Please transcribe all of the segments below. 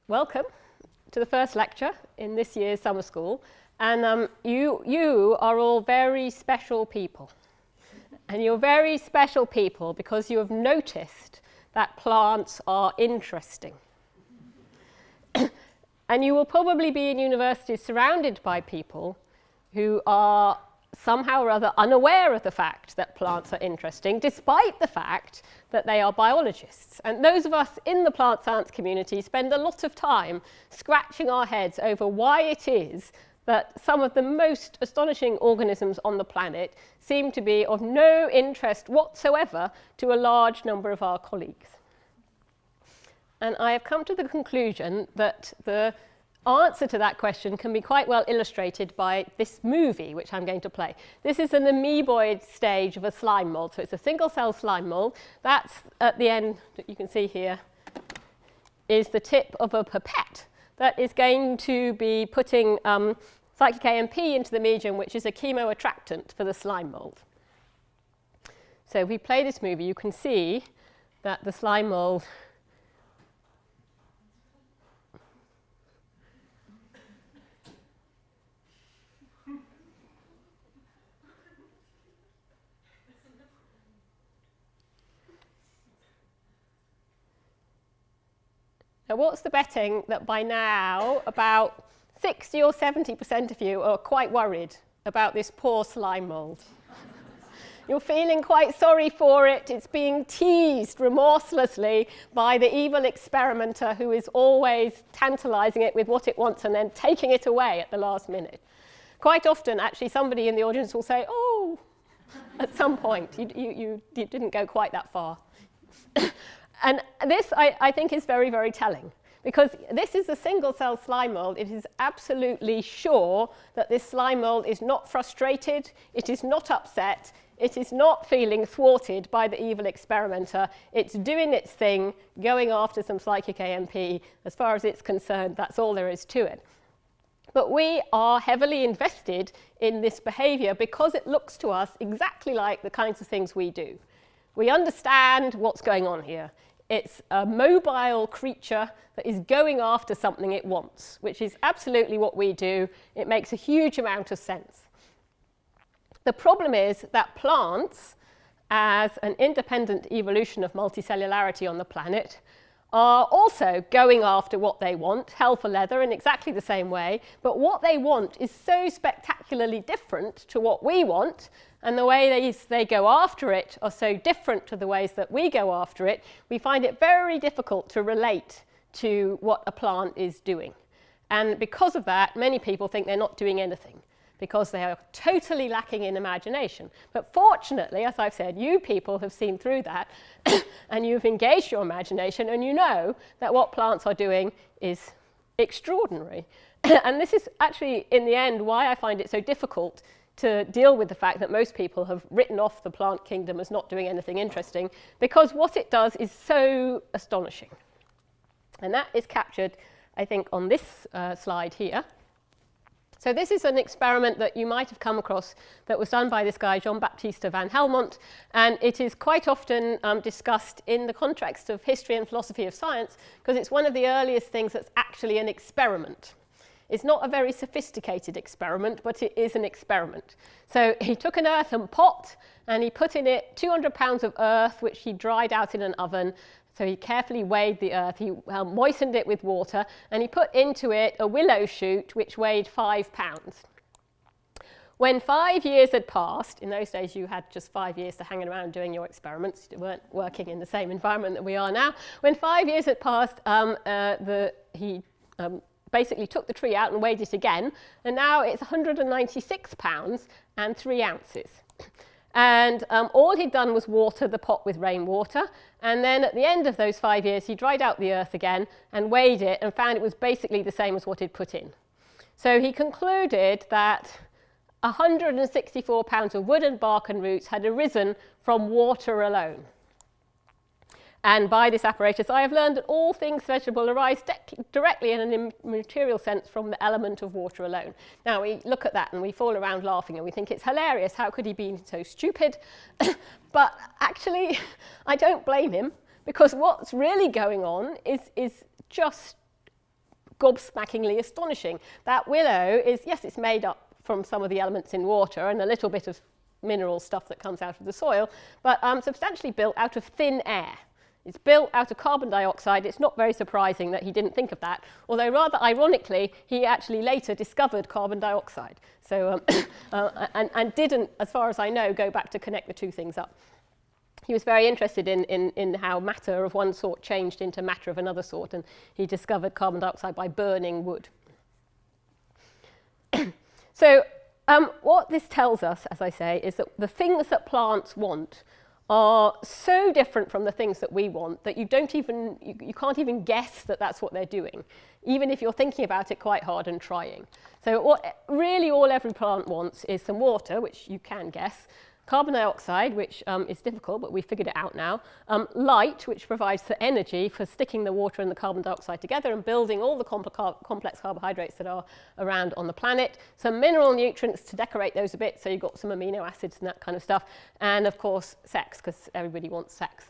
welcome to the first lecture in this year's summer school. And you are all very special people. And you're very special people because you have noticed that plants are interesting. And you will probably be in universities surrounded by people who are somehow or other unaware of the fact that plants are interesting, despite the fact that they are biologists. And those of us in the plant science community spend a lot of time scratching our heads over why it is that some of the most astonishing organisms on the planet seem to be of no interest whatsoever to a large number of our colleagues. And I have come to the conclusion that the answer to that question can be quite well illustrated by this movie, which I'm going to play. This is an amoeboid stage of a slime mold. So it's a single-cell slime mold. That's at the end, that you can see here, is the tip of a pipette that is going to be putting cyclic AMP into the medium, which is a chemoattractant for the slime mold. So if we play this movie, you can see that the slime mold Now, what's the betting that by now about 60 or 70% of you are quite worried about this poor slime mold? You're feeling quite sorry for it. It's being teased remorselessly by the evil experimenter who is always tantalizing it with what it wants and then taking it away at the last minute. Quite often, actually, somebody in the audience will say, oh, at some point. You didn't go quite that far. And this, I think, is very, very telling. Because this is a single-cell slime mold. It is absolutely sure that this slime mold is not frustrated. It is not upset. It is not feeling thwarted by the evil experimenter. It's doing its thing, going after some cyclic AMP. As far as it's concerned, that's all there is to it. But we are heavily invested in this behavior because it looks to us exactly like the kinds of things we do. We understand what's going on here. It's a mobile creature that is going after something it wants, which is absolutely what we do. It makes a huge amount of sense. The problem is that plants, as an independent evolution of multicellularity on the planet, are also going after what they want, hell for leather, in exactly the same way. But what they want is so spectacularly different to what we want, and the way they go after it are so different to the ways that we go after it, we find it very difficult to relate to what a plant is doing. And because of that, many people think they're not doing anything, because they are totally lacking in imagination. But fortunately, as I've said, you people have seen through that, and you've engaged your imagination, and you know that what plants are doing is extraordinary. And this is actually, in the end, why I find it so difficult to deal with the fact that most people have written off the plant kingdom as not doing anything interesting, because what it does is so astonishing. And that is captured, I think, on this slide here. So this is an experiment that you might have come across that was done by this guy, Jean-Baptiste van Helmont, and it is quite often discussed in the context of history and philosophy of science, because it's one of the earliest things that's actually an experiment. It's not a very sophisticated experiment, but it is an experiment. So he took an earthen pot and he put in it 200 pounds of earth, which he dried out in an oven. So he carefully weighed the earth, he moistened it with water, and he put into it a willow shoot, which weighed 5 pounds. When 5 years had passed, in those days you had just 5 years to hang around doing your experiments, you weren't working in the same environment that we are now. When 5 years had passed, he basically took the tree out and weighed it again, and now it's 196 pounds and 3 ounces. And all he'd done was water the pot with rainwater, and then at the end of those 5 years he dried out the earth again and weighed it and found it was basically the same as what he'd put in. So he concluded that 164 pounds of wood and bark and roots had arisen from water alone. And by this apparatus, I have learned that all things vegetable arise directly in an immaterial sense from the element of water alone. Now, we look at that and we fall around laughing and we think it's hilarious. How could he be so stupid? But actually, I don't blame him, because what's really going on is just gobsmackingly astonishing. That willow is, yes, it's made up from some of the elements in water and a little bit of mineral stuff that comes out of the soil, but substantially built out of thin air. It's built out of carbon dioxide. It's not very surprising that he didn't think of that, although rather ironically, he actually later discovered carbon dioxide. So, and didn't, as far as I know, go back to connect the two things up. He was very interested in how matter of one sort changed into matter of another sort, and he discovered carbon dioxide by burning wood. So what this tells us, as I say, is that the things that plants want are so different from the things that we want that you can't even guess that that's what they're doing, even if you're thinking about it quite hard and trying. So what really all every plant wants is some water, which you can guess, carbon dioxide, which is difficult, but we figured it out now, light, which provides the energy for sticking the water and the carbon dioxide together and building all the complex carbohydrates that are around on the planet, some mineral nutrients to decorate those a bit, so you've got some amino acids and that kind of stuff, and of course sex, because everybody wants sex.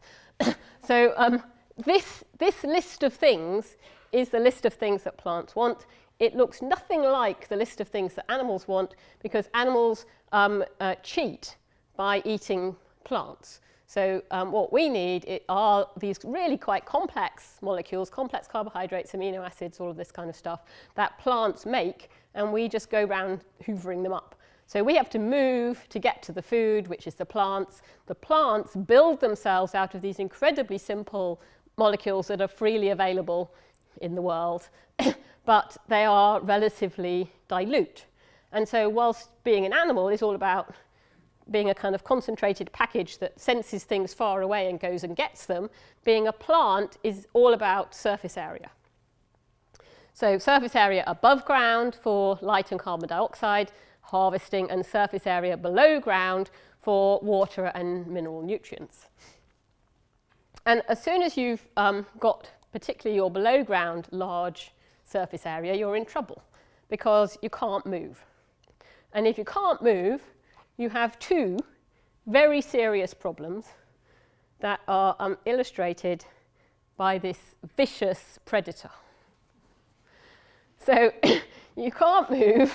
So this list of things is the list of things that plants want. It looks nothing like the list of things that animals want, because animals cheat by eating plants. So what we need are these really quite complex molecules, complex carbohydrates, amino acids, all of this kind of stuff that plants make, and we just go around hoovering them up. So we have to move to get to the food, which is the plants. The plants build themselves out of these incredibly simple molecules that are freely available in the world, but they are relatively dilute. And so whilst being an animal is all about being a kind of concentrated package that senses things far away and goes and gets them, being a plant is all about surface area. So surface area above ground for light and carbon dioxide harvesting, and surface area below ground for water and mineral nutrients. And as soon as you've got particularly your below ground large surface area, you're in trouble because you can't move. And if you can't move, you have two very serious problems that are illustrated by this vicious predator. So you can't move,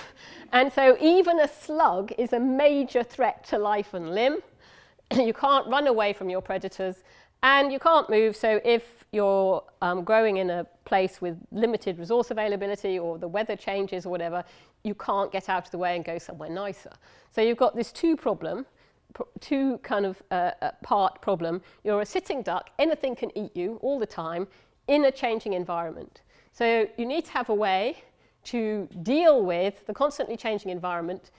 and so even a slug is a major threat to life and limb. You can't run away from your predators, and you can't move, so if you're growing in a place with limited resource availability or the weather changes or whatever, you can't get out of the way and go somewhere nicer. So you've got this two kind of part problem. You're a sitting duck, anything can eat you all the time in a changing environment. So you need to have a way to deal with the constantly changing environment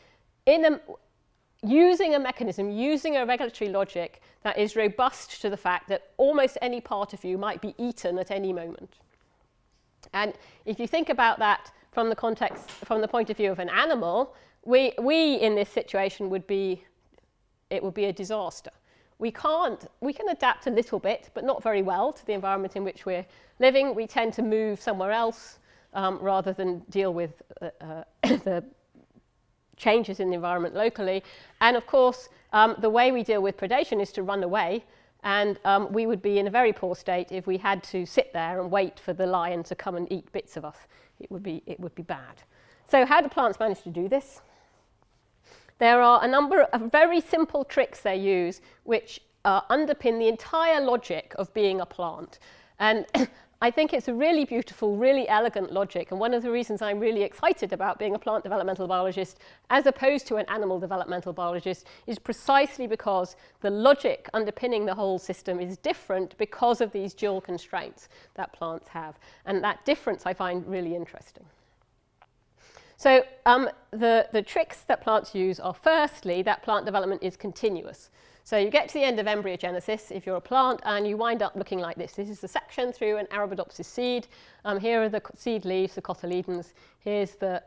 using a mechanism, using a regulatory logic that is robust to the fact that almost any part of you might be eaten at any moment. And if you think about that from the context, from the point of view of an animal, we in this situation it would be a disaster. We can adapt a little bit, but not very well to the environment in which we're living. We tend to move somewhere else rather than deal with the changes in the environment locally. And of course, the way we deal with predation is to run away. And we would be in a very poor state if we had to sit there and wait for the lion to come and eat bits of us. It would be bad. So how do plants manage to do this? There are a number of very simple tricks they use which underpin the entire logic of being a plant. And I think it's a really beautiful, really elegant logic, and one of the reasons I'm really excited about being a plant developmental biologist as opposed to an animal developmental biologist is precisely because the logic underpinning the whole system is different because of these dual constraints that plants have. And that difference I find really interesting. So the tricks that plants use are, firstly, that plant development is continuous. So you get to the end of embryogenesis if you're a plant, and you wind up looking like this. This is the section through an Arabidopsis seed. Here are the seed leaves, the cotyledons. Here's the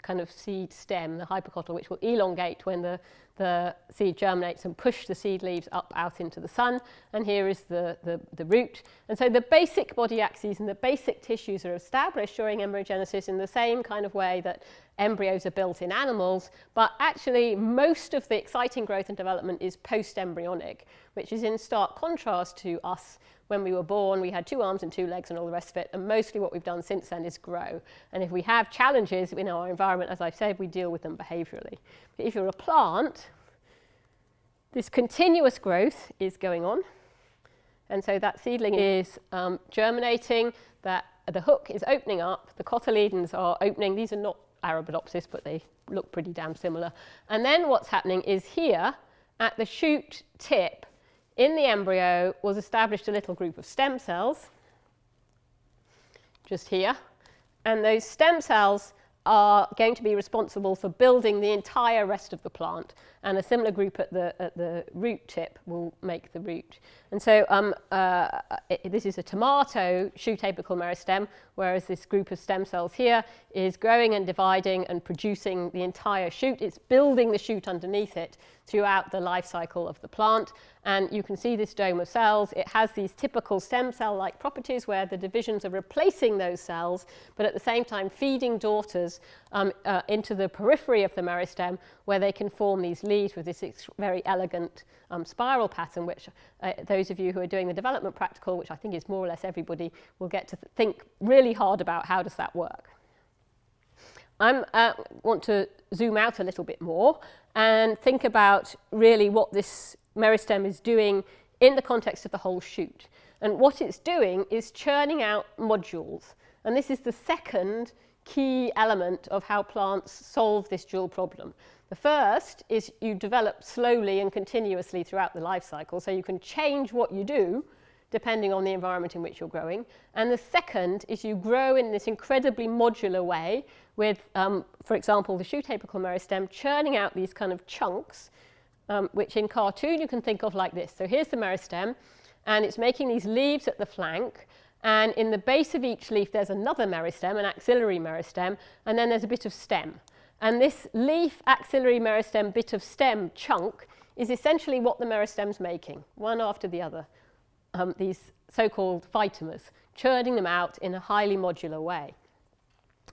kind of seed stem, the hypocotyl, which will elongate when the seed germinates and push the seed leaves up out into the sun. And here is the root. And so the basic body axes and the basic tissues are established during embryogenesis in the same kind of way that embryos are built in animals, but actually most of the exciting growth and development is post-embryonic, which is in stark contrast to us. When we were born, we had 2 arms and 2 legs and all the rest of it, and mostly what we've done since then is grow. And if we have challenges in our environment, as I've said, we deal with them behaviourally. But if you're a plant, this continuous growth is going on, and so that seedling is germinating, that the hook is opening up, the cotyledons are opening. These are not Arabidopsis, but they look pretty damn similar. And then what's happening is here, at the shoot tip, in the embryo was established a little group of stem cells, just here, and those stem cells are going to be responsible for building the entire rest of the plant, and a similar group at the root tip will make the root. And so this is a tomato shoot apical meristem, whereas this group of stem cells here is growing and dividing and producing the entire shoot. It's building the shoot underneath it throughout the life cycle of the plant. And you can see this dome of cells. It has these typical stem cell-like properties where the divisions are replacing those cells, but at the same time feeding daughters into the periphery of the meristem, where they can form these leaves with this very elegant spiral pattern, which those of you who are doing the development practical, which I think is more or less everybody, will get to think really hard about how does that work. I want to zoom out a little bit more and think about really what this meristem is doing in the context of the whole shoot. And what it's doing is churning out modules. And this is the second key element of how plants solve this dual problem. The first is you develop slowly and continuously throughout the life cycle, so you can change what you do depending on the environment in which you're growing. And the second is you grow in this incredibly modular way with, for example, the shoot apical meristem churning out these kind of chunks, which in cartoon you can think of like this. So here's the meristem, and it's making these leaves at the flank, and in the base of each leaf there's another meristem, an axillary meristem, and then there's a bit of stem. And this leaf, axillary meristem, bit of stem chunk is essentially what the meristem's making, one after the other. These so-called phytomers, churning them out in a highly modular way.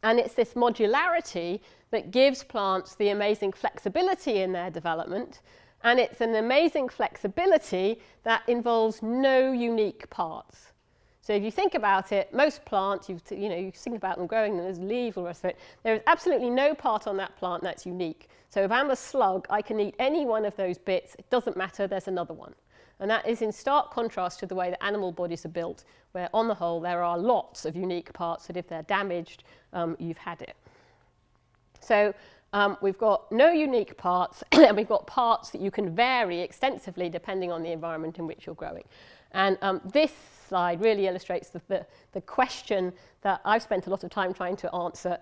And it's this modularity that gives plants the amazing flexibility in their development, and it's an amazing flexibility that involves no unique parts. So if you think about it, most plants, you think about them growing, there's leaves, all the rest of it, there is absolutely no part on that plant that's unique. So if I'm a slug, I can eat any one of those bits, it doesn't matter, there's another one. And that is in stark contrast to the way that animal bodies are built, where on the whole there are lots of unique parts that if they're damaged, you've had it. So we've got no unique parts, and we've got parts that you can vary extensively depending on the environment in which you're growing. And this slide really illustrates the question that I've spent a lot of time trying to answer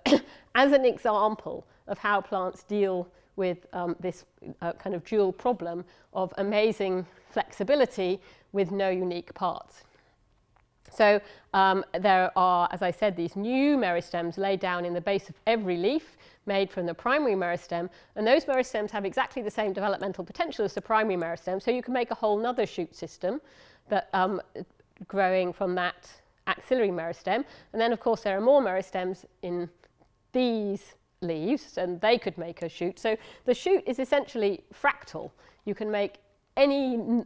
as an example of how plants deal with this kind of dual problem of amazing flexibility with no unique parts. So there are, as I said, these new meristems laid down in the base of every leaf, made from the primary meristem, and those meristems have exactly the same developmental potential as the primary meristem, so you can make a whole nother shoot system that growing from that axillary meristem. And then of course there are more meristems in these leaves, and they could make a shoot. So the shoot is essentially fractal. You can make any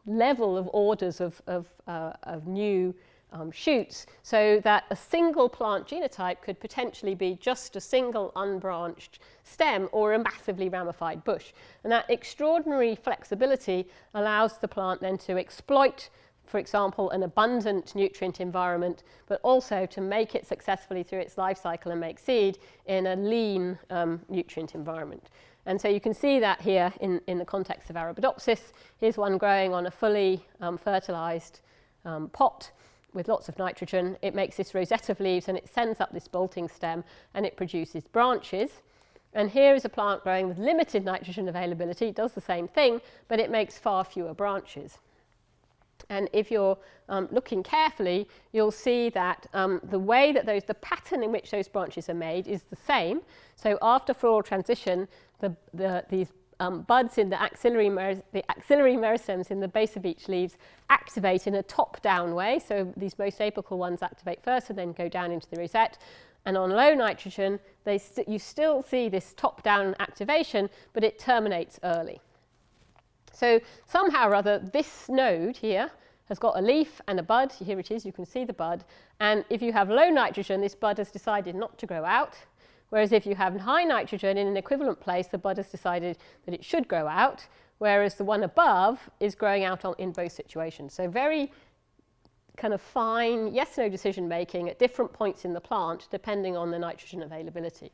level of orders of new shoots, so that a single plant genotype could potentially be just a single unbranched stem or a massively ramified bush. And that extraordinary flexibility allows the plant then to exploit, for example, an abundant nutrient environment, but also to make it successfully through its life cycle and make seed in a lean nutrient environment. And so you can see that here in the context of Arabidopsis. Here's one growing on a fully fertilized pot with lots of nitrogen. It makes this rosette of leaves and it sends up this bolting stem and it produces branches. And here is a plant growing with limited nitrogen availability. It does the same thing, but it makes far fewer branches. And if you're looking carefully, you'll see that the way that the pattern in which those branches are made is the same. So after floral transition, these buds in the axillary meristems in the base of each leaves activate in a top-down way. So these most apical ones activate first and then go down into the rosette. And on low nitrogen, you still see this top-down activation, but it terminates early. So somehow or other, this node here has got a leaf and a bud. Here it is, you can see the bud. And if you have low nitrogen, this bud has decided not to grow out. Whereas if you have high nitrogen in an equivalent place, the bud has decided that it should grow out, whereas the one above is growing out in both situations. So very kind of fine yes-no decision making at different points in the plant, depending on the nitrogen availability.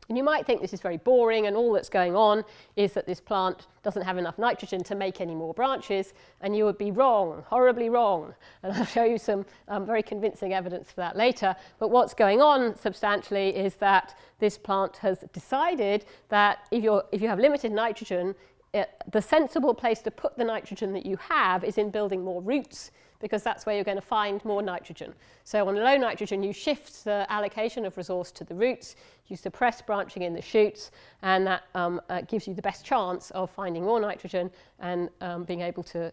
And you might think this is very boring, and all that's going on is that this plant doesn't have enough nitrogen to make any more branches, and you would be wrong, horribly wrong. And I'll show you some very convincing evidence for that later. But what's going on substantially is that this plant has decided that if you have limited nitrogen, the sensible place to put the nitrogen that you have is in building more roots, because that's where you're going to find more nitrogen. So on low nitrogen, you shift the allocation of resource to the roots, you suppress branching in the shoots, and that gives you the best chance of finding more nitrogen and being able to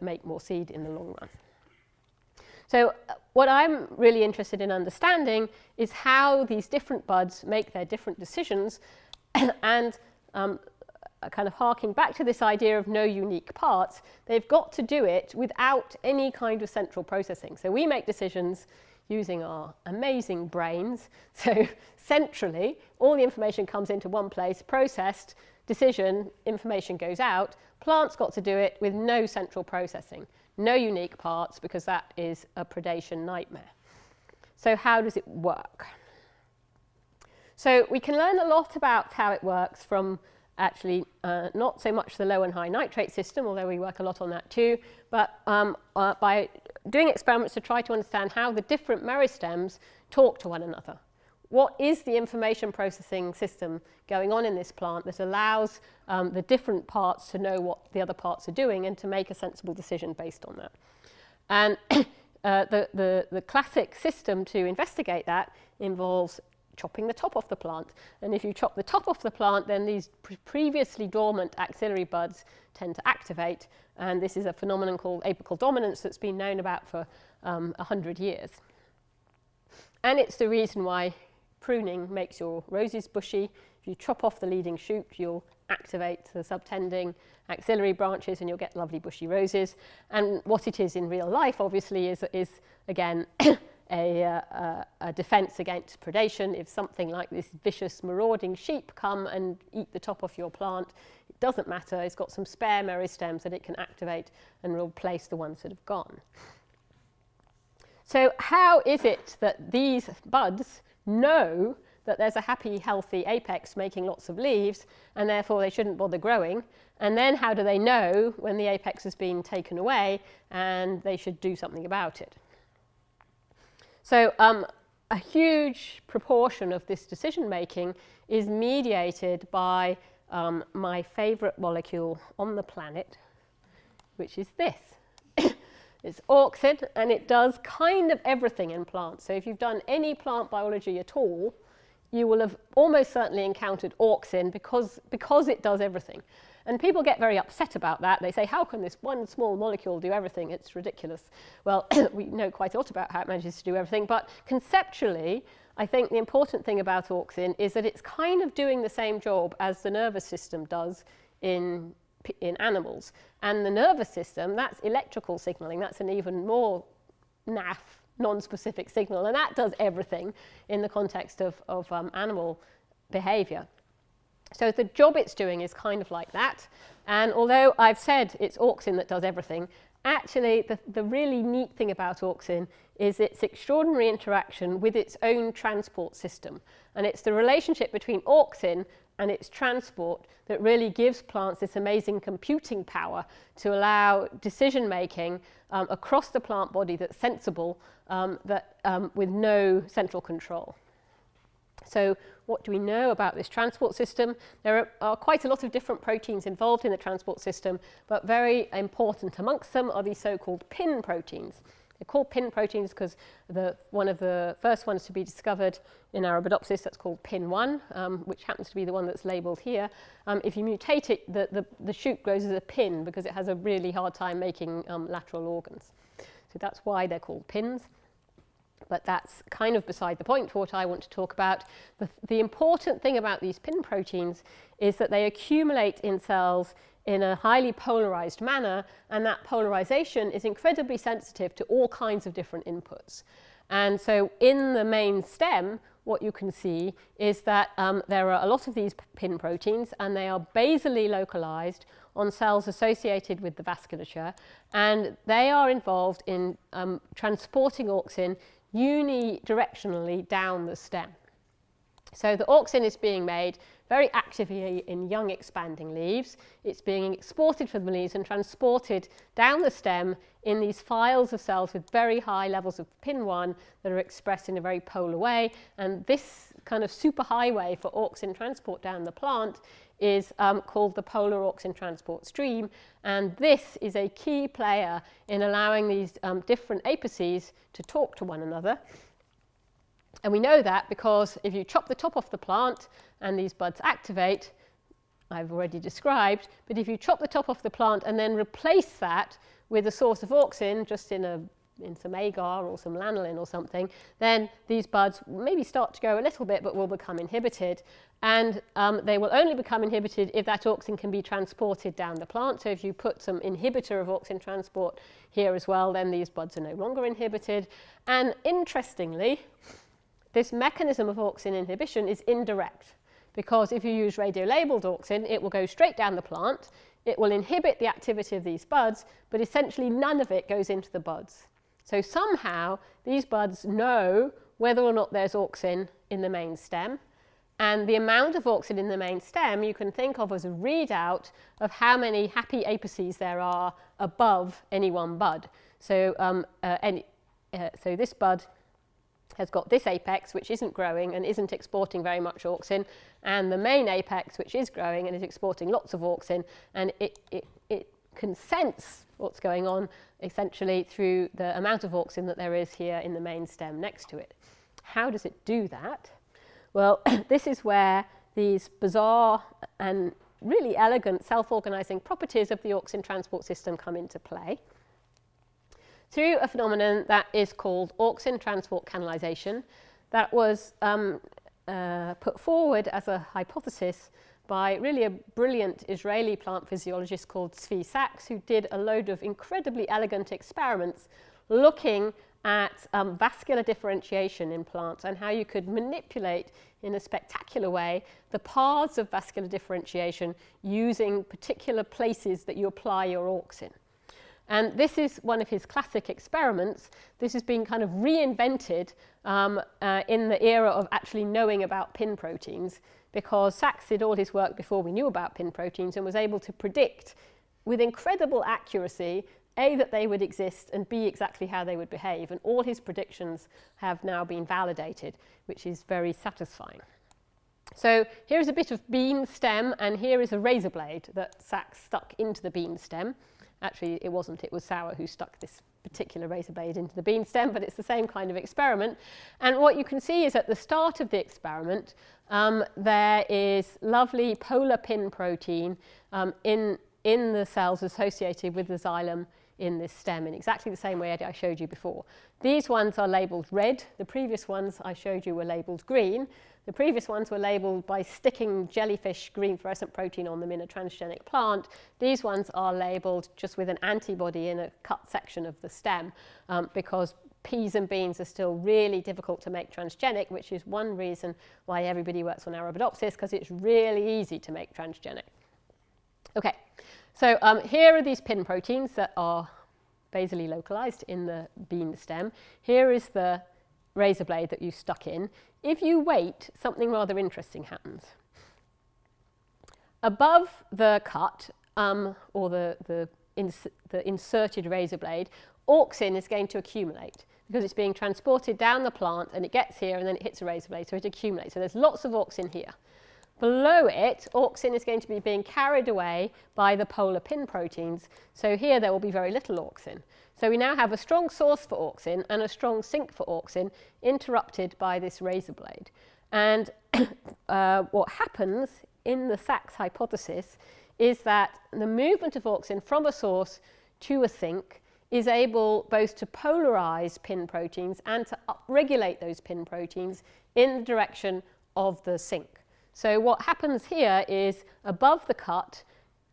make more seed in the long run. So what I'm really interested in understanding is how these different buds make their different decisions, and kind of harking back to this idea of no unique parts, they've got to do it without any kind of central processing. So we make decisions using our amazing brains. So centrally, all the information comes into one place, processed, decision, information goes out. Plants got to do it with no central processing, no unique parts, because that is a predation nightmare. So how does it work? So we can learn a lot about how it works from actually not so much the low and high nitrate system, although we work a lot on that too, but by doing experiments to try to understand how the different meristems talk to one another. What is the information processing system going on in this plant that allows the different parts to know what the other parts are doing and to make a sensible decision based on that? And the classic system to investigate that involves chopping the top off the plant. And if you chop the top off the plant, then these previously dormant axillary buds tend to activate. And this is a phenomenon called apical dominance that's been known about for 100 years. And it's the reason why pruning makes your roses bushy. If you chop off the leading shoot, you'll activate the subtending axillary branches and you'll get lovely bushy roses. And what it is in real life, obviously, is again, a defense against predation. If something like this vicious marauding sheep come and eat the top off your plant, it doesn't matter. It's got some spare meristems that it can activate and replace the ones that have gone. So how is it that these buds know that there's a happy, healthy apex making lots of leaves, and therefore they shouldn't bother growing? And then how do they know when the apex has been taken away and they should do something about it? So a huge proportion of this decision making is mediated by my favorite molecule on the planet, which is this. It's auxin, and it does kind of everything in plants. So if you've done any plant biology at all, you will have almost certainly encountered auxin because it does everything. And people get very upset about that. They say, how can this one small molecule do everything? It's ridiculous. Well, we know quite a lot about how it manages to do everything, but conceptually, I think the important thing about auxin is that it's kind of doing the same job as the nervous system does in animals. And the nervous system, that's electrical signaling. That's an even more naff, non-specific signal, and that does everything in the context of animal behavior. So the job it's doing is kind of like that. And although I've said it's auxin that does everything, actually the really neat thing about auxin is its extraordinary interaction with its own transport system. And it's the relationship between auxin and its transport that really gives plants this amazing computing power to allow decision making across the plant body that's sensible, with no central control. So what do we know about this transport system? There are quite a lot of different proteins involved in the transport system, but very important amongst them are these so-called PIN proteins. They're called PIN proteins because one of the first ones to be discovered in Arabidopsis, that's called PIN1, which happens to be the one that's labelled here. If you mutate it, the shoot grows as a pin because it has a really hard time making lateral organs. So that's why they're called pins. But that's kind of beside the point for what I want to talk about. The important thing about these pin proteins is that they accumulate in cells in a highly polarized manner, and that polarization is incredibly sensitive to all kinds of different inputs. And so in the main stem, what you can see is that there are a lot of these pin proteins, and they are basally localized on cells associated with the vasculature, and they are involved in transporting auxin unidirectionally down the stem. So the auxin is being made very actively in young expanding leaves. It's being exported from the leaves and transported down the stem in these files of cells with very high levels of PIN1 that are expressed in a very polar way. And this kind of superhighway for auxin transport down the plant is called the polar auxin transport stream. And this is a key player in allowing these different apices to talk to one another. And we know that because if you chop the top off the plant and these buds activate, I've already described, but if you chop the top off the plant and then replace that with a source of auxin, just in some agar or some lanolin or something, then these buds maybe start to go a little bit but will become inhibited. And they will only become inhibited if that auxin can be transported down the plant. So if you put some inhibitor of auxin transport here as well, then these buds are no longer inhibited. And interestingly, this mechanism of auxin inhibition is indirect, because if you use radiolabeled auxin, it will go straight down the plant, it will inhibit the activity of these buds, but essentially none of it goes into the buds. So somehow these buds know whether or not there's auxin in the main stem, and the amount of auxin in the main stem you can think of as a readout of how many happy apices there are above any one bud. So, so this bud has got this apex, which isn't growing and isn't exporting very much auxin, and the main apex, which is growing and is exporting lots of auxin, and it can sense what's going on essentially through the amount of auxin that there is here in the main stem next to it. How does it do that? Well, this is where these bizarre and really elegant self-organizing properties of the auxin transport system come into play, through a phenomenon that is called auxin transport canalization, that was put forward as a hypothesis by really a brilliant Israeli plant physiologist called Zvi Sachs, who did a load of incredibly elegant experiments looking at vascular differentiation in plants and how you could manipulate in a spectacular way the paths of vascular differentiation using particular places that you apply your auxin. And this is one of his classic experiments. This has been kind of reinvented in the era of actually knowing about pin proteins, because Sachs did all his work before we knew about pin proteins and was able to predict with incredible accuracy, A, that they would exist, and B, exactly how they would behave. And all his predictions have now been validated, which is very satisfying. So here's a bit of bean stem, and here is a razor blade that Sachs stuck into the bean stem. Actually, it wasn't. It was Sauer who stuck this particular razor blade into the bean stem, but it's the same kind of experiment. And what you can see is at the start of the experiment, there is lovely polar pin protein in the cells associated with the xylem in this stem in exactly the same way I showed you before. These ones are labeled red. The previous ones I showed you were labeled green. The previous ones were labeled by sticking jellyfish green fluorescent protein on them in a transgenic plant. These ones are labeled just with an antibody in a cut section of the stem because peas and beans are still really difficult to make transgenic, which is one reason why everybody works on Arabidopsis, because it's really easy to make transgenic. Okay, so here are these pin proteins that are basally localized in the bean stem. Here is the razor blade that you stuck in. If you wait, something rather interesting happens. Above the cut, or the inserted razor blade, auxin is going to accumulate because it's being transported down the plant and it gets here and then it hits a razor blade, so it accumulates. So there's lots of auxin here. Below it, auxin is going to be being carried away by the polar pin proteins. So here there will be very little auxin. So we now have a strong source for auxin and a strong sink for auxin interrupted by this razor blade. And what happens in the Sachs hypothesis is that the movement of auxin from a source to a sink is able both to polarize pin proteins and to upregulate those pin proteins in the direction of the sink. So what happens here is above the cut,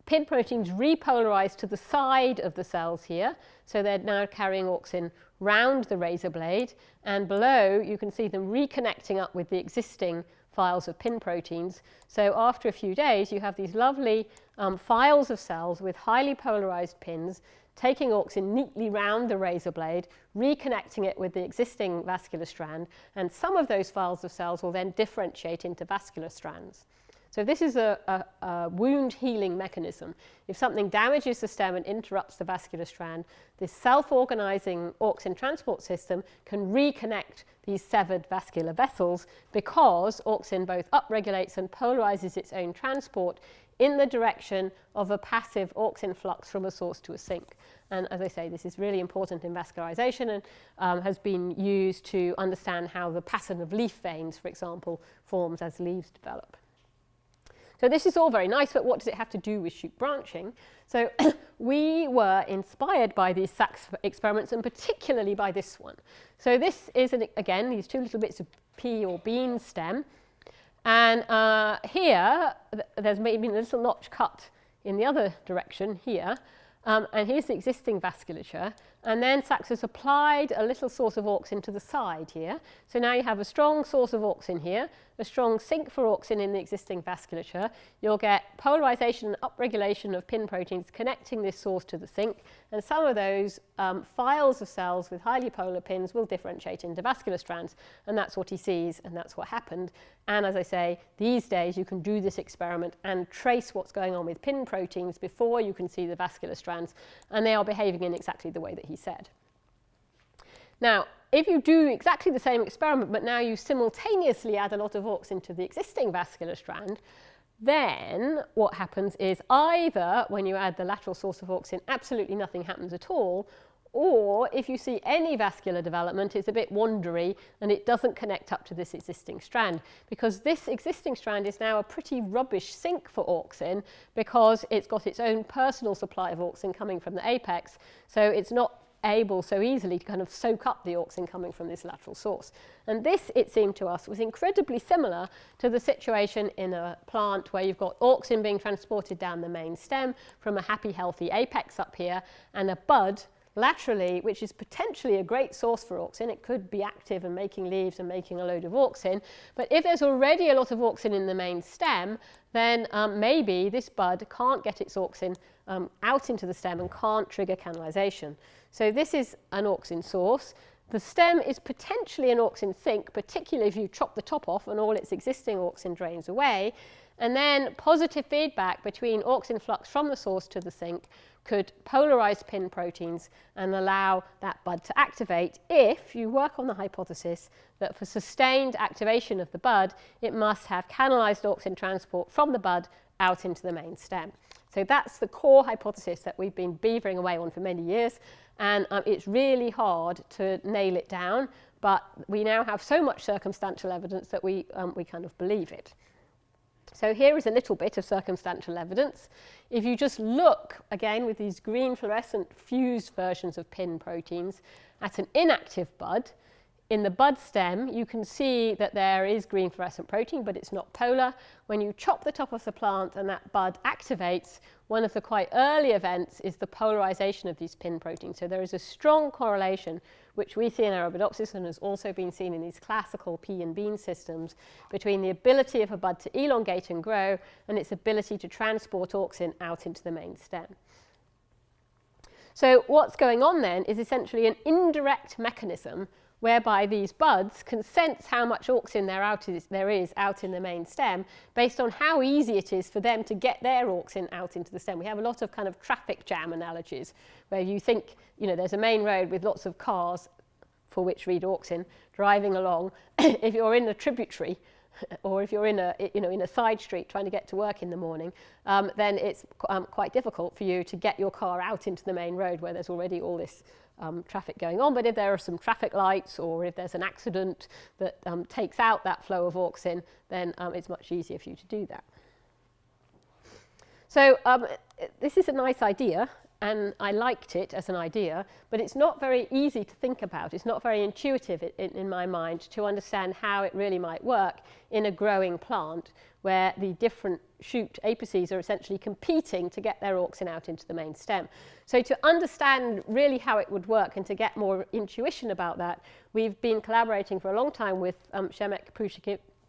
pin proteins repolarize to the side of the cells here, so they're now carrying auxin round the razor blade, and below you can see them reconnecting up with the existing files of pin proteins. So after a few days you have these lovely files of cells with highly polarized pins taking auxin neatly round the razor blade, reconnecting it with the existing vascular strand, and some of those files of cells will then differentiate into vascular strands. So this is a wound healing mechanism. If something damages the stem and interrupts the vascular strand, this self-organizing auxin transport system can reconnect these severed vascular vessels because auxin both upregulates and polarizes its own transport in the direction of a passive auxin flux from a source to a sink. And as I say, this is really important in vascularization and has been used to understand how the pattern of leaf veins, for example, forms as leaves develop. So this is all very nice, but what does it have to do with shoot branching? So we were inspired by these Sachs experiments, and particularly by this one. So this is, again, these two little bits of pea or bean stem. And here, there's maybe a little notch cut in the other direction here. And here's the existing vasculature. And then Sachs has applied a little source of auxin to the side here. So now you have a strong source of auxin here, a strong sink for auxin in the existing vasculature. You'll get polarization and upregulation of pin proteins connecting this source to the sink. And some of those files of cells with highly polar pins will differentiate into vascular strands. And that's what he sees, and that's what happened. And as I say, these days you can do this experiment and trace what's going on with pin proteins before you can see the vascular strands. And they are behaving in exactly the way that he said. Now, if you do exactly the same experiment, but now you simultaneously add a lot of auxin to the existing vascular strand, then what happens is either when you add the lateral source of auxin, absolutely nothing happens at all, or if you see any vascular development, it's a bit wandery and it doesn't connect up to this existing strand, because this existing strand is now a pretty rubbish sink for auxin because it's got its own personal supply of auxin coming from the apex, so it's not able so easily to kind of soak up the auxin coming from this lateral source. And this, it seemed to us, was incredibly similar to the situation in a plant where you've got auxin being transported down the main stem from a happy, healthy apex up here, and a bud laterally, which is potentially a great source for auxin. It could be active and making leaves and making a load of auxin. But if there's already a lot of auxin in the main stem, then maybe this bud can't get its auxin out into the stem and can't trigger canalization. So this is an auxin source. The stem is potentially an auxin sink, particularly if you chop the top off and all its existing auxin drains away. And then positive feedback between auxin flux from the source to the sink could polarize pin proteins and allow that bud to activate if you work on the hypothesis that for sustained activation of the bud, it must have canalized auxin transport from the bud out into the main stem. So that's the core hypothesis that we've been beavering away on for many years, and it's really hard to nail it down, but we now have so much circumstantial evidence that we kind of believe it. So here is a little bit of circumstantial evidence. If you just look, again, with these green fluorescent fused versions of pin proteins at an inactive bud, in the bud stem, you can see that there is green fluorescent protein, but it's not polar. When you chop the top of the plant and that bud activates, one of the quite early events is the polarization of these pin proteins. So there is a strong correlation, which we see in Arabidopsis and has also been seen in these classical pea and bean systems, between the ability of a bud to elongate and grow and its ability to transport auxin out into the main stem. So what's going on then is essentially an indirect mechanism whereby these buds can sense how much auxin there is out in the main stem based on how easy it is for them to get their auxin out into the stem. We have a lot of kind of traffic jam analogies where you think, there's a main road with lots of cars, for which read auxin, driving along. If you're in a tributary, or if you're in a side street trying to get to work in the morning, then it's quite difficult for you to get your car out into the main road where there's already all this traffic going on. But if there are some traffic lights or if there's an accident that takes out that flow of auxin, then it's much easier for you to do that. So this is a nice idea. and I liked it as an idea, but it's not very easy to think about. It's not very intuitive in my mind to understand how it really might work in a growing plant where the different shoot apices are essentially competing to get their auxin out into the main stem. So to understand really how it would work and to get more intuition about that, we've been collaborating for a long time with Przemek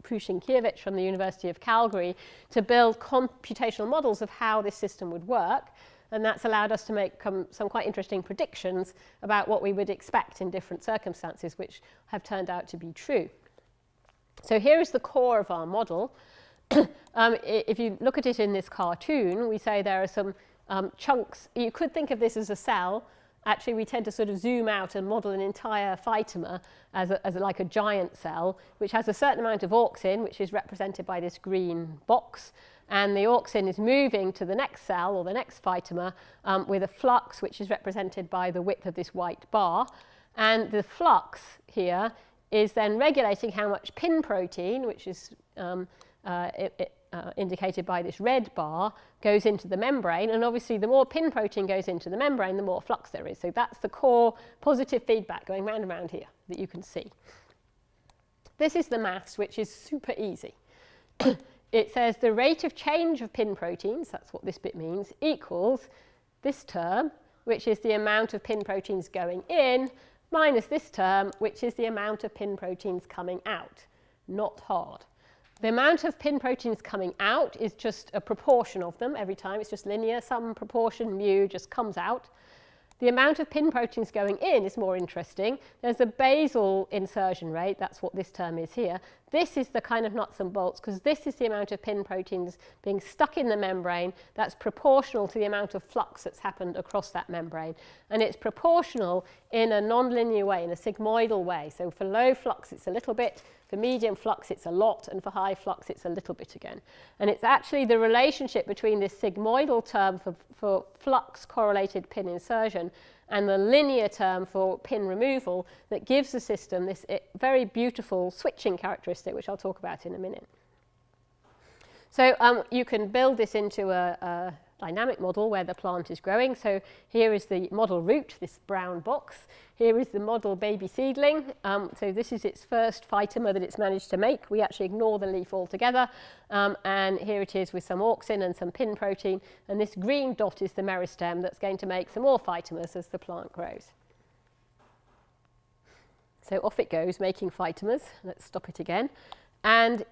Prusinkiewicz from the University of Calgary to build computational models of how this system would work. And that's allowed us to make some quite interesting predictions about what we would expect in different circumstances, which have turned out to be true. So here is the core of our model. If you look at it in this cartoon, we say there are some chunks. You could think of this as a cell. Actually, we tend to sort of zoom out and model an entire phytoma as like a giant cell, which has a certain amount of auxin, which is represented by this green box. And the auxin is moving to the next cell or the next phytoma with a flux, which is represented by the width of this white bar. And the flux here is then regulating how much pin protein, which is indicated by this red bar, goes into the membrane. And obviously, the more pin protein goes into the membrane, the more flux there is. So that's the core positive feedback going round and round here that you can see. This is the maths, which is super easy. It says the rate of change of pin proteins, that's what this bit means, equals this term, which is the amount of pin proteins going in, minus this term, which is the amount of pin proteins coming out. Not hard. The amount of pin proteins coming out is just a proportion of them every time. It's just linear. Some proportion, mu, just comes out. The amount of pin proteins going in is more interesting. There's a basal insertion rate. That's what this term is here. This is the kind of nuts and bolts, because this is the amount of pin proteins being stuck in the membrane that's proportional to the amount of flux that's happened across that membrane. And it's proportional in a nonlinear way, in a sigmoidal way. So for low flux, it's a little bit. For medium flux, it's a lot. And for high flux, it's a little bit again. And it's actually the relationship between this sigmoidal term for flux correlated pin insertion and the linear term for pin removal that gives the system this very beautiful switching characteristic, which I'll talk about in a minute. So you can build this into a dynamic model where the plant is growing. So here is the model root, this brown box. Here is the model baby seedling. So this is its first phytoma that it's managed to make. We actually ignore the leaf altogether. And here it is with some auxin and some pin protein. And this green dot is the meristem that's going to make some more phytomas as the plant grows. So off it goes, making phytomas. Let's stop it again. And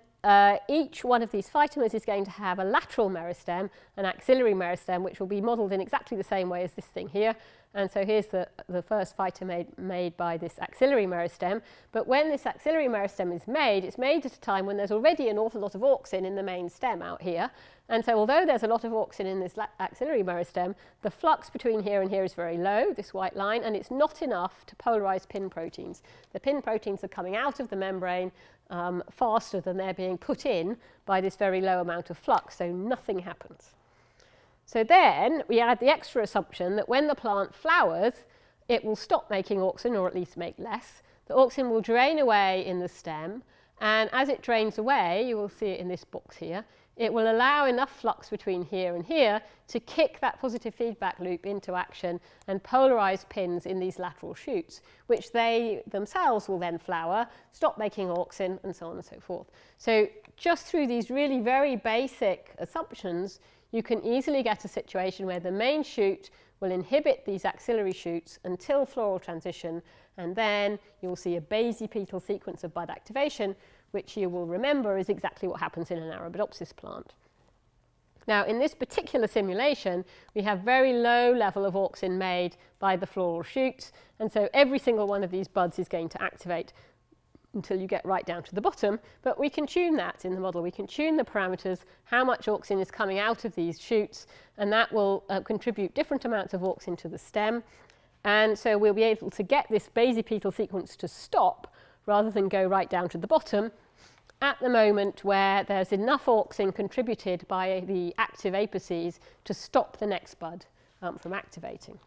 each one of these phytomas is going to have a lateral meristem, an axillary meristem, which will be modelled in exactly the same way as this thing here. And so here's the first phytoma made by this axillary meristem. But when this axillary meristem is made, it's made at a time when there's already an awful lot of auxin in the main stem out here. And so although there's a lot of auxin in this axillary meristem, the flux between here and here is very low, this white line, and it's not enough to polarize pin proteins. The pin proteins are coming out of the membrane faster than they're being put in by this very low amount of flux, so nothing happens. So then we add the extra assumption that when the plant flowers, it will stop making auxin, or at least make less. The auxin will drain away in the stem, and as it drains away, you will see it in this box here, it will allow enough flux between here and here to kick that positive feedback loop into action and polarize pins in these lateral shoots, which they themselves will then flower, stop making auxin, and so on and so forth. So just through these really very basic assumptions, you can easily get a situation where the main shoot will inhibit these axillary shoots until floral transition, and then you'll see a basipetal sequence of bud activation, which you will remember is exactly what happens in an Arabidopsis plant. Now, in this particular simulation, we have very low level of auxin made by the floral shoots, and so every single one of these buds is going to activate until you get right down to the bottom, but we can tune that in the model. We can tune the parameters, how much auxin is coming out of these shoots, and that will contribute different amounts of auxin to the stem. And so we'll be able to get this basipetal sequence to stop rather than go right down to the bottom at the moment where there's enough auxin contributed by the active apices to stop the next bud from activating.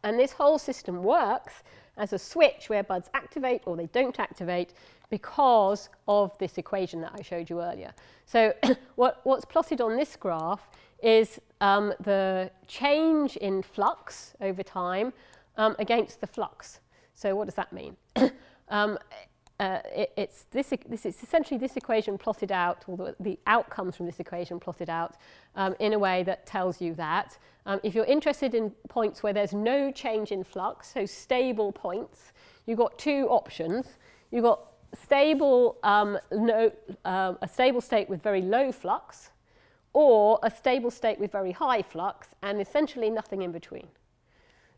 And this whole system works as a switch where buds activate or they don't activate because of this equation that I showed you earlier. So what's plotted on this graph is the change in flux over time against the flux. So what does that mean? It's essentially this equation plotted out, or the outcomes from this equation plotted out in a way that tells you that. If you're interested in points where there's no change in flux, so stable points, you've got two options. You've got stable, a stable state with very low flux, or a stable state with very high flux, and essentially nothing in between.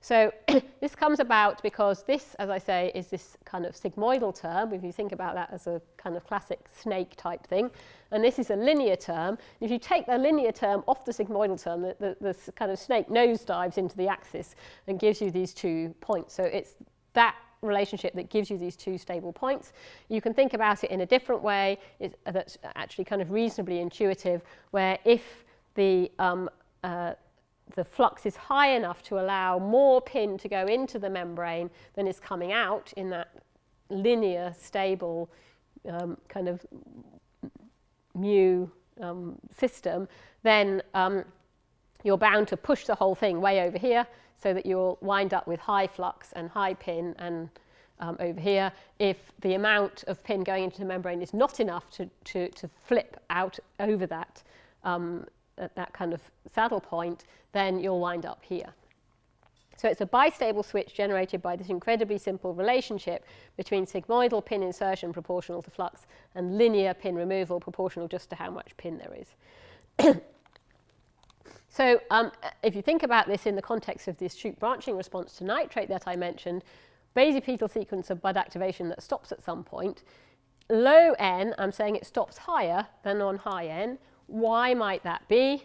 So this comes about because this, as I say, is this kind of sigmoidal term, if you think about that as a kind of classic snake type thing, and this is a linear term. If you take the linear term off the sigmoidal term, the kind of snake nosedives into the axis and gives you these 2 points. So it's that relationship that gives you these 2 stable points. You can think about it in a different way that's actually kind of reasonably intuitive, where if the flux is high enough to allow more pin to go into the membrane than is coming out in that linear, stable kind of mu system, then you're bound to push the whole thing way over here so that you'll wind up with high flux and high pin and over here. If the amount of pin going into the membrane is not enough to flip out over that at that kind of saddle point, then you'll wind up here. So it's a bistable switch generated by this incredibly simple relationship between sigmoidal pin insertion proportional to flux and linear pin removal proportional just to how much pin there is. So if you think about this in the context of this shoot branching response to nitrate that I mentioned, basipetal sequence of bud activation that stops at some point, low N, I'm saying it stops higher than on high N. Why might that be?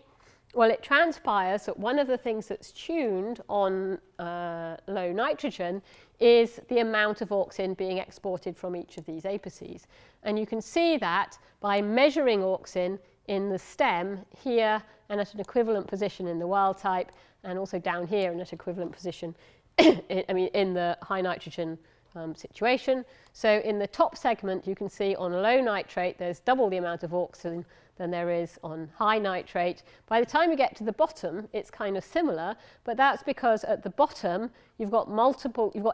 Well, it transpires that one of the things that's tuned on low nitrogen is the amount of auxin being exported from each of these apices. And you can see that by measuring auxin in the stem here and at an equivalent position in the wild type, and also down here and at an equivalent position in the high nitrogen situation. So in the top segment, you can see on low nitrate, there's double the amount of auxin than there is on high nitrate. By the time you get to the bottom, it's kind of similar, but that's because at the bottom, you've got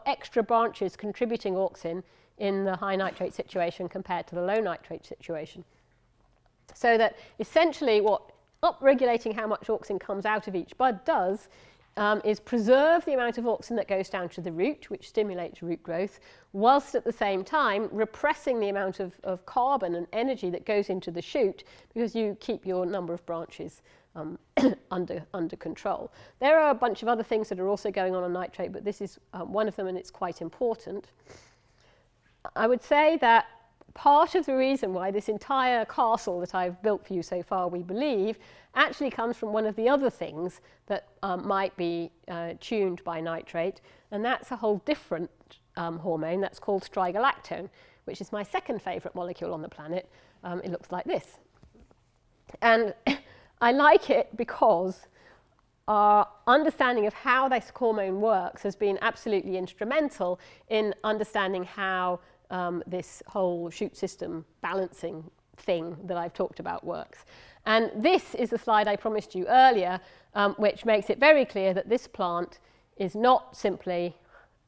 extra branches contributing auxin in the high nitrate situation compared to the low nitrate situation. So that essentially what upregulating how much auxin comes out of each bud does is preserve the amount of auxin that goes down to the root, which stimulates root growth, whilst at the same time repressing the amount of carbon and energy that goes into the shoot, because you keep your number of branches under control. There are a bunch of other things that are also going on nitrate, but this is one of them, and it's quite important. I would say that part of the reason why this entire castle that I've built for you so far, we believe, actually comes from one of the other things that might be tuned by nitrate, and that's a whole different hormone that's called strigalactone, which is my second favourite molecule on the planet. It looks like this. And I like it because our understanding of how this hormone works has been absolutely instrumental in understanding how this whole shoot system balancing thing that I've talked about works. And this is the slide I promised you earlier, which makes it very clear that this plant is not simply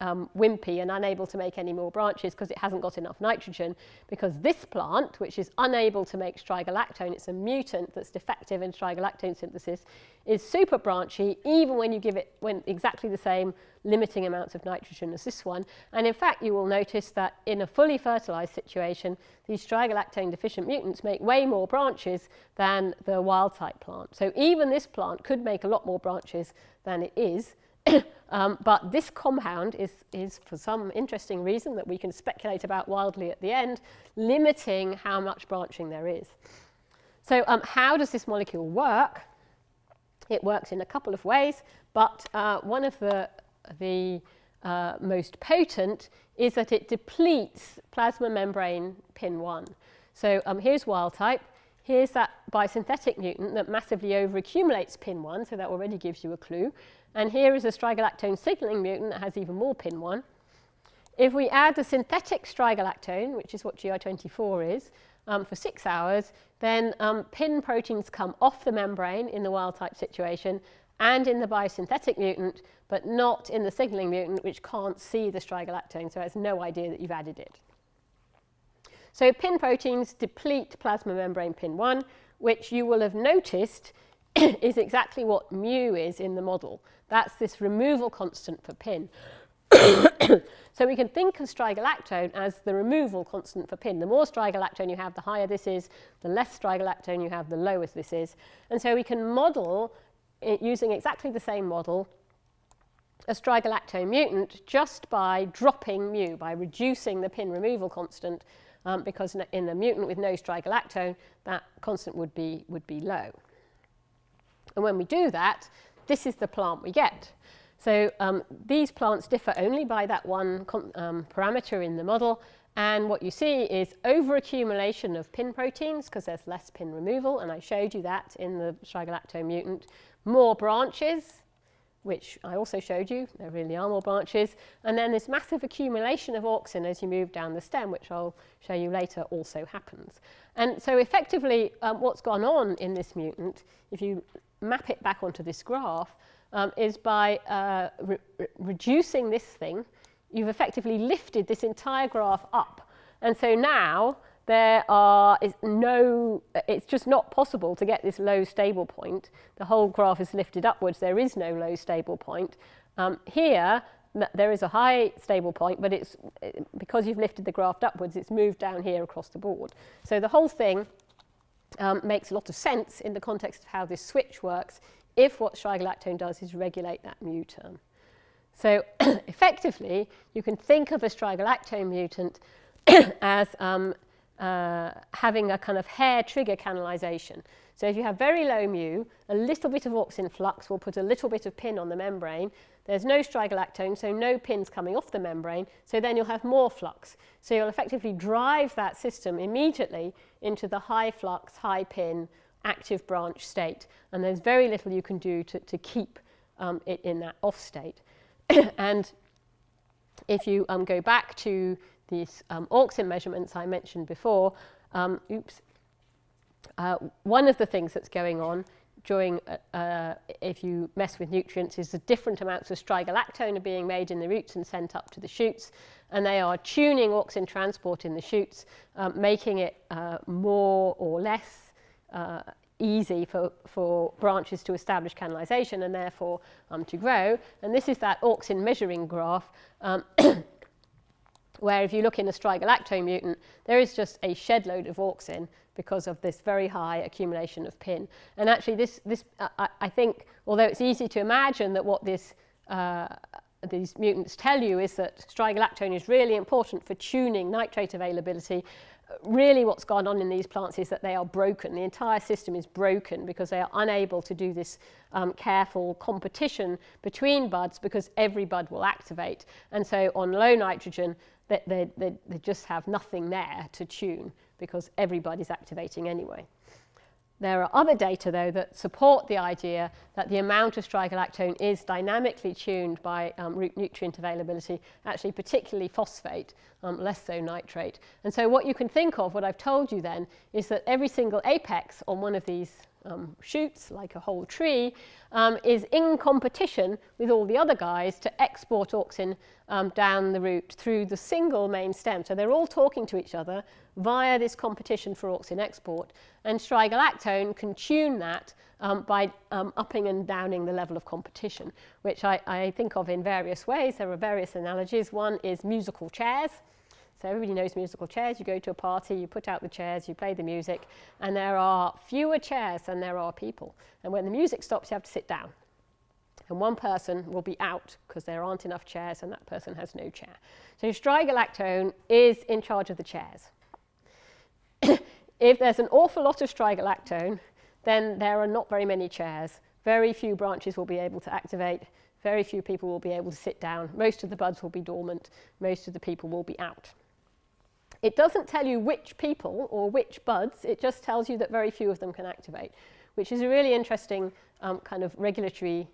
wimpy and unable to make any more branches because it hasn't got enough nitrogen, because this plant, which is unable to make strigalactone, it's a mutant that's defective in strigalactone synthesis, is super branchy even when you give it exactly the same limiting amounts of nitrogen as this one. And in fact, you will notice that in a fully fertilized situation, these strigalactone deficient mutants make way more branches than the wild type plant. So even this plant could make a lot more branches than it is. But this compound is, for some interesting reason that we can speculate about wildly at the end, limiting how much branching there is. So how does this molecule work? It works in a couple of ways, but one of the most potent is that it depletes plasma membrane pin 1. So here's wild type. Here's that biosynthetic mutant that massively overaccumulates pin 1, so that already gives you a clue. And here is a strigalactone signaling mutant that has even more PIN1. If we add the synthetic strigalactone, which is what GI24 is, for 6 hours, then PIN proteins come off the membrane in the wild-type situation and in the biosynthetic mutant, but not in the signaling mutant, which can't see the strigalactone, so it has no idea that you've added it. So PIN proteins deplete plasma membrane PIN1, which you will have noticed is exactly what mu is in the model. That's this removal constant for PIN. So we can think of strigalactone as the removal constant for PIN. The more strigalactone you have, the higher this is. The less strigalactone you have, the lower this is. And so we can model, using exactly the same model, a strigalactone mutant just by dropping mu, by reducing the PIN removal constant, because in a mutant with no strigalactone, that constant would be low. And when we do that, this is the plant we get. So these plants differ only by that one parameter in the model. And what you see is overaccumulation of PIN proteins, because there's less PIN removal, and I showed you that in the strigalactone mutant. More branches, which I also showed you, there really are more branches. And then this massive accumulation of auxin as you move down the stem, which I'll show you later, also happens. And so effectively, what's gone on in this mutant, if you map it back onto this graph, is by reducing this thing, you've effectively lifted this entire graph up. And so now it's just not possible to get this low stable point. The whole graph is lifted upwards. There is no low stable point. Here, there is a high stable point, but because you've lifted the graph upwards, it's moved down here across the board. So the whole thing makes a lot of sense in the context of how this switch works, if what strigalactone does is regulate that mu term. So effectively, you can think of a strigalactone mutant as having a kind of hair trigger canalization. So if you have very low mu, a little bit of auxin flux will put a little bit of PIN on the membrane. There's no strigalactone, so no PINs coming off the membrane, so then you'll have more flux. So you'll effectively drive that system immediately into the high flux, high PIN, active branch state. And there's very little you can do to keep it in that off state. And if you go back to these auxin measurements I mentioned before, one of the things that's going on during, if you mess with nutrients, is the different amounts of strigalactone are being made in the roots and sent up to the shoots, and they are tuning auxin transport in the shoots, making it more or less easy for branches to establish canalization and therefore to grow. And this is that auxin measuring graph, where if you look in a strigalactone mutant, there is just a shed load of auxin because of this very high accumulation of PIN. And actually I think, although it's easy to imagine that what these mutants tell you is that strigalactone is really important for tuning nitrate availability, really what's gone on in these plants is that they are broken. The entire system is broken because they are unable to do this careful competition between buds, because every bud will activate. And so on low nitrogen, they just have nothing there to tune because every bud is activating anyway. There are other data, though, that support the idea that the amount of strigalactone is dynamically tuned by root nutrient availability, actually particularly phosphate, less so nitrate. And so what you can think of, what I've told you then, is that every single apex on one of these shoots, like a whole tree, is in competition with all the other guys to export auxin down the root through the single main stem. So they're all talking to each other via this competition for auxin export. And strigalactone can tune that by upping and downing the level of competition, which I think of in various ways. There are various analogies. One is musical chairs. So everybody knows musical chairs. You go to a party, you put out the chairs, you play the music, and there are fewer chairs than there are people. And when the music stops, you have to sit down. And one person will be out because there aren't enough chairs and that person has no chair. So strigalactone is in charge of the chairs. If there's an awful lot of strigalactone, then there are not very many chairs. Very few branches will be able to activate. Very few people will be able to sit down. Most of the buds will be dormant. Most of the people will be out. It doesn't tell you which people or which buds. It just tells you that very few of them can activate, which is a really interesting kind of regulatory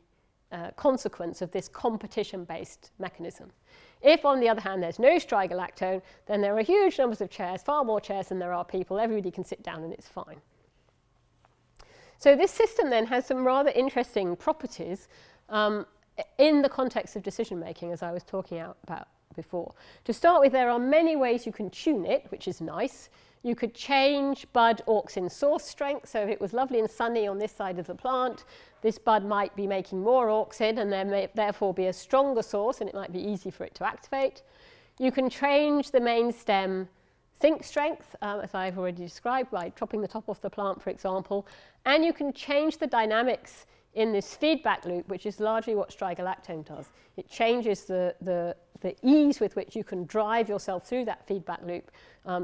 consequence of this competition-based mechanism. If, on the other hand, there's no strigalactone, then there are huge numbers of chairs, far more chairs than there are people. Everybody can sit down and it's fine. So this system then has some rather interesting properties in the context of decision-making, as I was talking about before. To start with, there are many ways you can tune it, which is nice. You could change bud auxin source strength. So if it was lovely and sunny on this side of the plant, this bud might be making more auxin, and there may therefore be a stronger source, and it might be easy for it to activate. You can change the main stem sink strength, as I've already described, by chopping the top off the plant, for example. And you can change the dynamics in this feedback loop, which is largely what strigalactone does. It changes the ease with which you can drive yourself through that feedback loop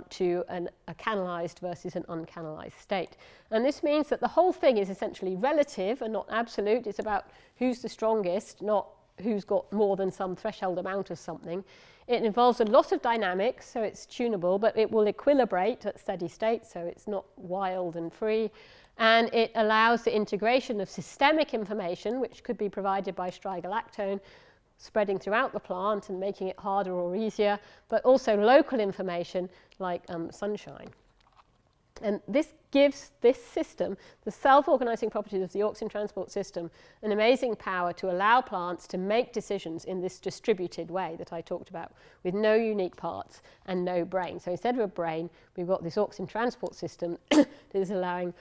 to a canalized versus an uncanalized state. And this means that the whole thing is essentially relative and not absolute. It's about who's the strongest, not who's got more than some threshold amount of something. It involves a lot of dynamics, so it's tunable, but it will equilibrate at steady state, so it's not wild and free. And it allows the integration of systemic information, which could be provided by strigalactone, spreading throughout the plant and making it harder or easier, but also local information like sunshine. And this gives this system, the self-organizing properties of the auxin transport system, an amazing power to allow plants to make decisions in this distributed way that I talked about, with no unique parts and no brain. So instead of a brain, we've got this auxin transport system that is allowing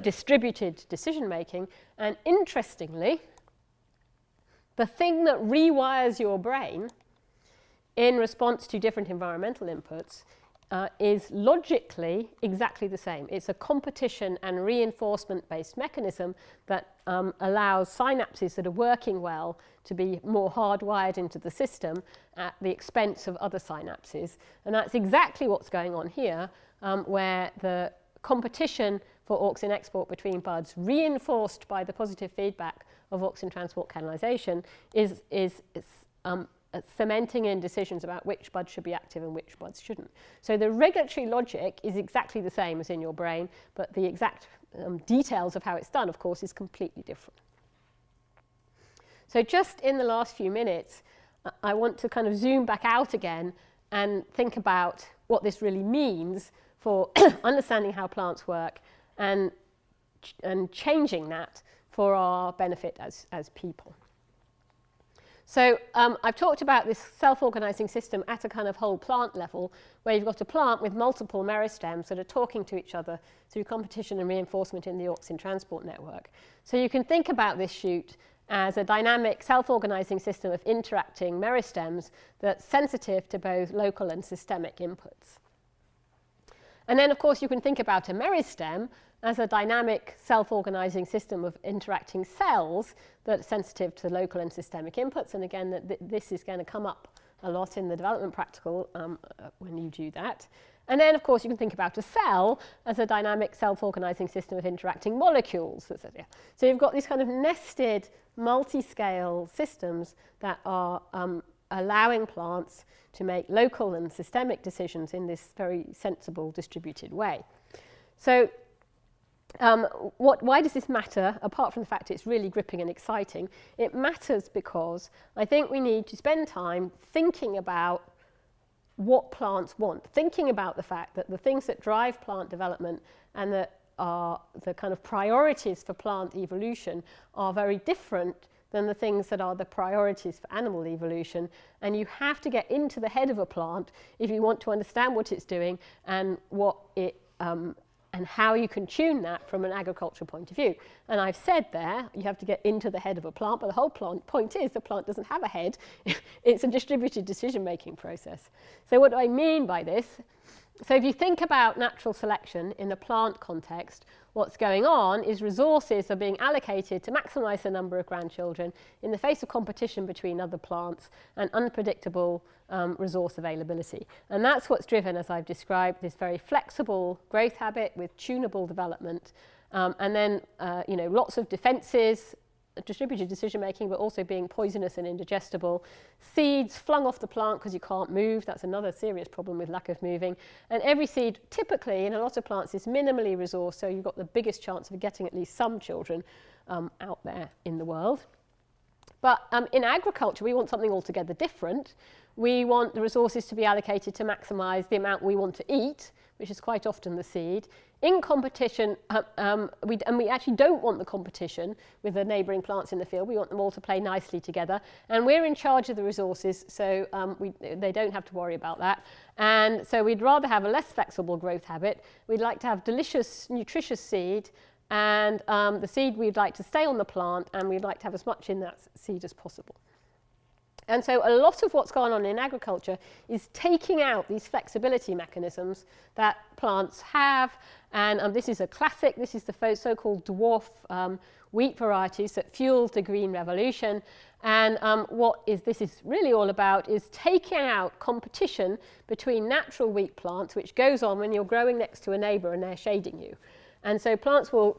distributed decision-making. And interestingly, the thing that rewires your brain in response to different environmental inputs is logically exactly the same. It's a competition and reinforcement-based mechanism that allows synapses that are working well to be more hardwired into the system at the expense of other synapses. And that's exactly what's going on here, where the competition for auxin export between buds, reinforced by the positive feedback of auxin transport canalization, is cementing in decisions about which buds should be active and which buds shouldn't. So the regulatory logic is exactly the same as in your brain, but the exact details of how it's done, of course, is completely different. So just in the last few minutes, I want to kind of zoom back out again and think about what this really means for understanding how plants work and changing that for our benefit as people. So I've talked about this self-organizing system at a kind of whole plant level, where you've got a plant with multiple meristems that are talking to each other through competition and reinforcement in the auxin transport network. So you can think about this shoot as a dynamic self-organizing system of interacting meristems that's sensitive to both local and systemic inputs. And then, of course, you can think about a meristem as a dynamic self-organizing system of interacting cells that are sensitive to local and systemic inputs. And again, this is going to come up a lot in the development practical when you do that. And then, of course, you can think about a cell as a dynamic self-organizing system of interacting molecules. So you've got these kind of nested multi-scale systems that are allowing plants to make local and systemic decisions in this very sensible distributed way. So why does this matter, apart from the fact it's really gripping and exciting? It matters because I think we need to spend time thinking about what plants want, thinking about the fact that the things that drive plant development and that are the kind of priorities for plant evolution are very different than the things that are the priorities for animal evolution. And you have to get into the head of a plant if you want to understand what it's doing and what it and how you can tune that from an agricultural point of view. And I've said there, you have to get into the head of a plant, but the whole point is the plant doesn't have a head. It's a distributed decision-making process. So what do I mean by this? So if you think about natural selection in a plant context, what's going on is resources are being allocated to maximize the number of grandchildren in the face of competition between other plants and unpredictable resource availability. And that's what's driven, as I've described, this very flexible growth habit with tunable development. And then, lots of defenses, distributed decision-making, but also being poisonous and indigestible. Seeds flung off the plant because you can't move. That's another serious problem with lack of moving. And every seed, typically, in a lot of plants, is minimally resourced, so you've got the biggest chance of getting at least some children out there in the world. But in agriculture, we want something altogether different. We want the resources to be allocated to maximise the amount we want to eat, which is quite often the seed. In competition, we actually don't want the competition with the neighbouring plants in the field. We want them all to play nicely together. And we're in charge of the resources, so they don't have to worry about that. And so we'd rather have a less flexible growth habit. We'd like to have delicious, nutritious seed. And the seed we'd like to stay on the plant, and we'd like to have as much in that seed as possible. And so a lot of what's gone on in agriculture is taking out these flexibility mechanisms that plants have. And this is a classic. This is the so-called dwarf wheat varieties that fueled the Green Revolution. And what this is really all about is taking out competition between natural wheat plants, which goes on when you're growing next to a neighbour and they're shading you. And so plants will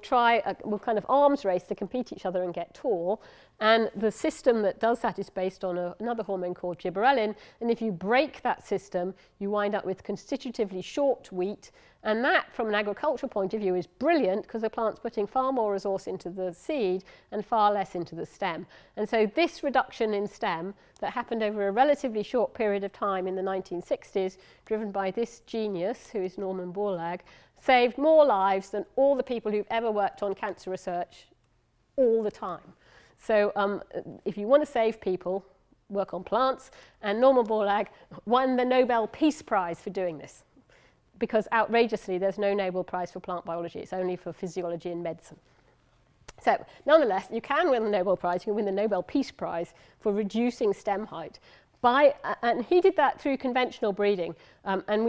will kind of arms race to compete each other and get tall. And the system that does that is based on another hormone called gibberellin. And if you break that system, you wind up with constitutively short wheat. And that, from an agricultural point of view, is brilliant because the plant's putting far more resource into the seed and far less into the stem. And so this reduction in stem that happened over a relatively short period of time in the 1960s, driven by this genius, who is Norman Borlaug, saved more lives than all the people who've ever worked on cancer research all the time. So if you want to save people, work on plants. And Norman Borlaug won the Nobel Peace Prize for doing this, because outrageously there's no Nobel Prize for plant biology. It's only for physiology and medicine. So nonetheless, you can win the Nobel Prize. You can win the Nobel Peace Prize for reducing stem height. And he did that through conventional breeding. And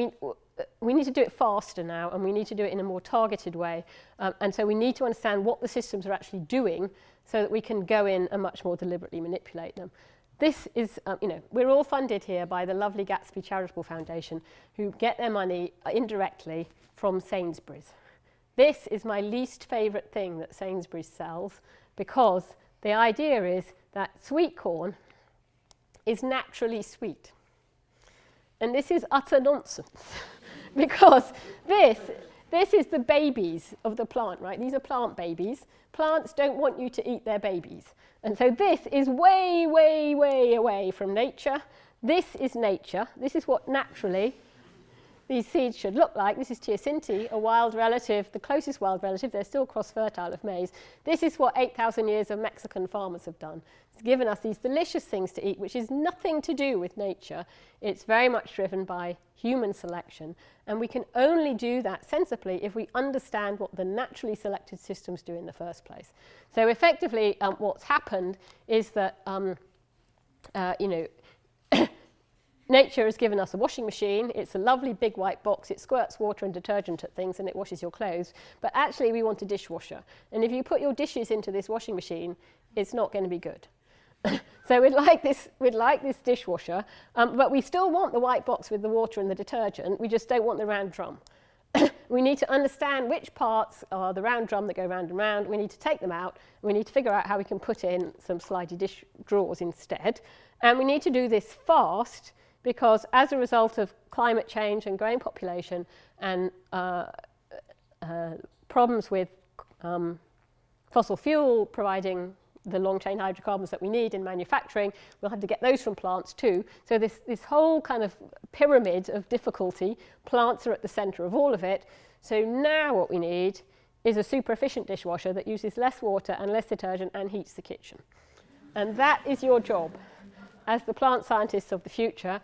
we need to do it faster now, and we need to do it in a more targeted way. And so we need to understand what the systems are actually doing so that we can go in and much more deliberately manipulate them. This is, we're all funded here by the lovely Gatsby Charitable Foundation, who get their money indirectly from Sainsbury's. This is my least favourite thing that Sainsbury's sells, because the idea is that sweet corn is naturally sweet. And this is utter nonsense, because this is the babies of the plant, right? These are plant babies. Plants don't want you to eat their babies. And so this is way, way, way away from nature. This is nature. This is what naturally these seeds should look like. This is teosinte, a wild relative, the closest wild relative. They're still cross-fertile of maize. This is what 8,000 years of Mexican farmers have done. It's given us these delicious things to eat, which is nothing to do with nature. It's very much driven by human selection. And we can only do that sensibly if we understand what the naturally selected systems do in the first place. So effectively, what's happened is that, nature has given us a washing machine. It's a lovely big white box. It squirts water and detergent at things and it washes your clothes. But actually, we want a dishwasher. And if you put your dishes into this washing machine, it's not going to be good. So we'd like this dishwasher, but we still want the white box with the water and the detergent. We just don't want the round drum. We need to understand which parts are the round drum that go round and round. We need to take them out. We need to figure out how we can put in some slidey dish drawers instead. And we need to do this fast, because as a result of climate change and growing population and problems with fossil fuel providing the long-chain hydrocarbons that we need in manufacturing, we'll have to get those from plants too. So this whole kind of pyramid of difficulty, plants are at the centre of all of it. So now what we need is a super efficient dishwasher that uses less water and less detergent and heats the kitchen. And that is your job as the plant scientists of the future.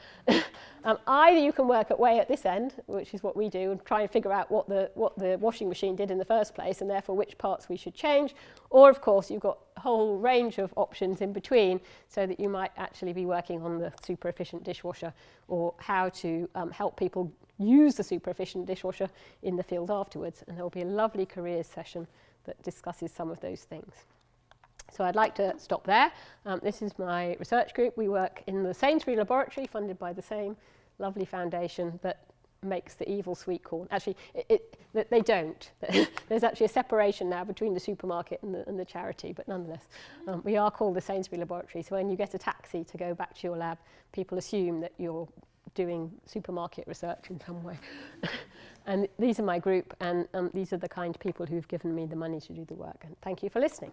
Either you can work away at this end, which is what we do, and try and figure out what the washing machine did in the first place, and therefore which parts we should change, or of course you've got a whole range of options in between, so that you might actually be working on the super efficient dishwasher, or how to help people use the super efficient dishwasher in the field afterwards. And there will be a lovely careers session that discusses some of those things. So I'd like to stop there. This is my research group. We work in the Sainsbury laboratory, funded by the same lovely foundation that makes the evil sweet corn. Actually, they don't. There's actually a separation now between the supermarket and the charity, but nonetheless, we are called the Sainsbury laboratory. So when you get a taxi to go back to your lab, people assume that you're doing supermarket research in some way. And these are my group, and these are the kind of people who've given me the money to do the work. And thank you for listening.